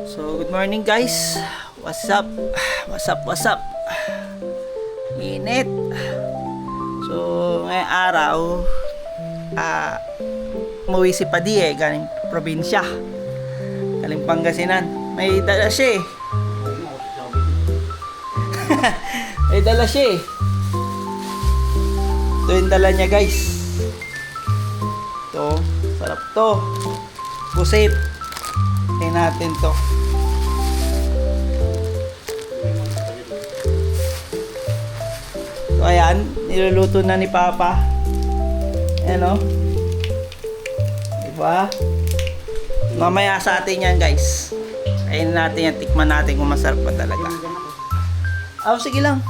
So, good morning guys. What's up? What's up? Init. So, ngayong araw, umuwi si Padi galing probinsya. Galing Pangasinan. May dala siya May dala siya Ito yung dala niya guys. Ito, sarap to. Pusit. Tingnan natin to. So ayan, niluluto na ni Papa. Ayan o. Diba? Mamaya sa atin yan guys. Ayun natin yan, tikman natin kung masarap pa talaga. Sige lang.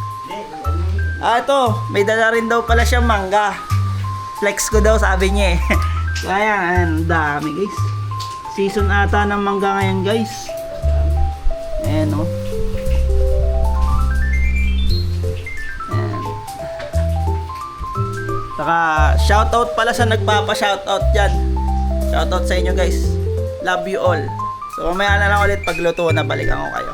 Ito, may dala rin daw pala siyang mangga. Flex ko daw sabi niya So ayan, dami guys. Season ata ng mangga ngayon guys. Ayan o. Ayan. Saka shoutout pala sa nagpapa-shoutout dyan. Shoutout sa inyo guys. Love you all. So mamaya na lang ulit pagluto na balikan ko kayo.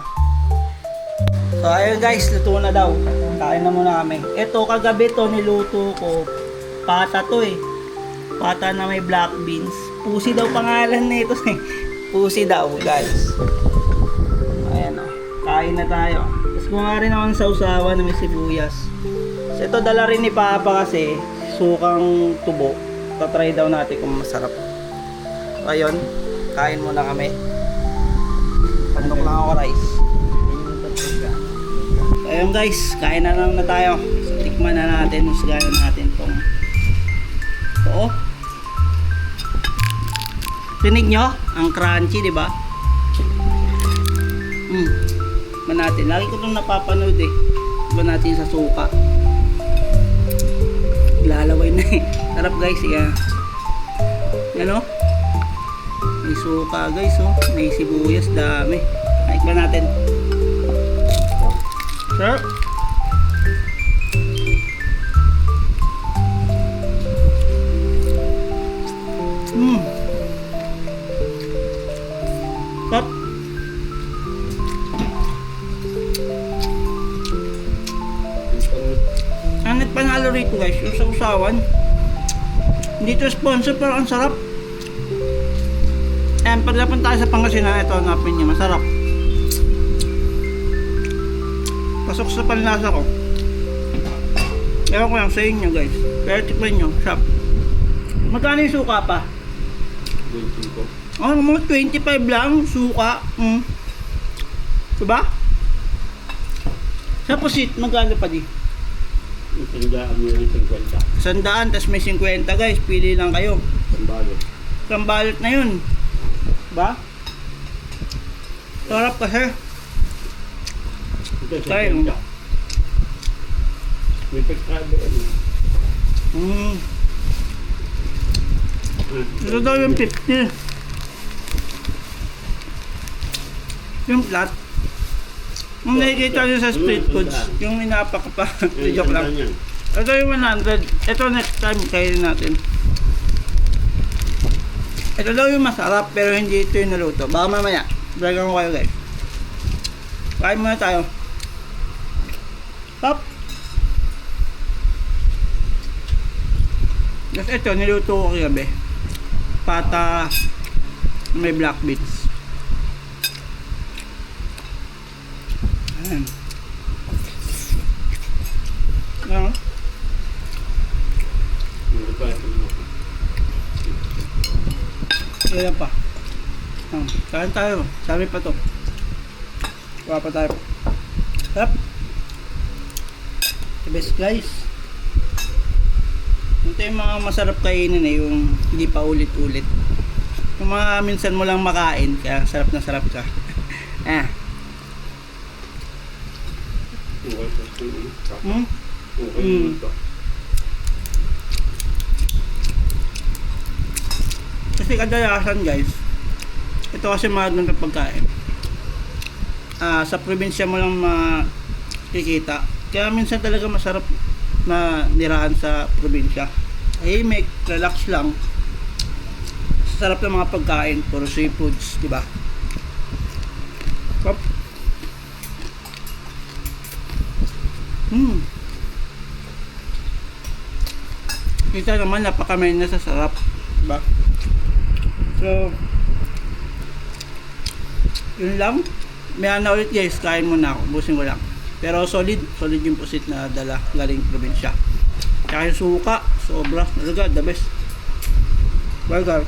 So ayun guys, luto na daw. Kain na muna kami. Ito kagabi to niluto ko. Pata to Pata na may black beans. Pusi daw pangalan nito Pusi daw guys. Ayan o. Kain na tayo. Tapos kuha rin ako ng sausawan na may sibuyas. So ito dala rin ni Papa kasi sukang tubo. Tatry daw natin kung masarap. So ayun. Kain muna kami. Pandok lang ako rice. So ayun guys. Kain na lang na tayo. So tikman na natin. Usgayan natin tong ito. Tinig nyo, ang crunchy, di ba? Man natin. Lagi ko itong napapanood Iba natin sa suka. Lalaway na Sarap guys, Yan o. May suka guys, May sibuyas, dami. Iba natin. Sir? Stop. Ang nagpanalo rito guys, yung sa usawan. Hindi to sponsor pero ang sarap. Pag napunta tayo sa Pangasinan, ito hanapin niyo, masarap. Pasok sa panlasa ko. Ewan ko lang sa inyo guys. Pero tikman nyo, shop. Magkano yung suka pa? 25. Mga 25 lang, suka. Diba? Sa pusit, magkano pa di? Sandaan mo yung 50. Sandaan, tas may 50 guys. Pili lang kayo. Sambalot. Sambalot na yun. Diba? Sarap kasi. Ito sa Tayo. 50. May pagkabe. Ito daw yung 50. Yung flat. Yung nakikita nyo sa street foods, yung inapak pa. Joke lang. Ito yung 100. Ito next time kainin natin. Ito daw yung masarap pero hindi ito yung naluto. Baka mamaya. Dragan ko kayo guys. Kain muna tayo. Stop. Tapos ito niluto ko kagabi. Pata may black beans. Ayan. Ayan pa. Kain tayo. Sabi pa to. Kuha pa tayo. Sarap. The best guys. Ito yung mga masarap kainin yung hindi pa ulit-ulit. Yung mga minsan mo lang makain kaya sarap na sarap ka. Kasi kadalasan guys, ito kasi mahal ng pagkain. Sa probinsya mo lang makikita. Kaya minsan talaga masarap na nirahan sa probinsya. Tahimik, relax lang. Sarap ng mga pagkain, puro seafoods, di ba? Pop. Kita naman napakamain na sa sarap, diba? So, yun lang. May na ulit guys, kain muna ako, busin ko lang. Pero solid yung pusit na dala galing probinsya. Tsaka yung suka, sobra, talaga, the best. Burger.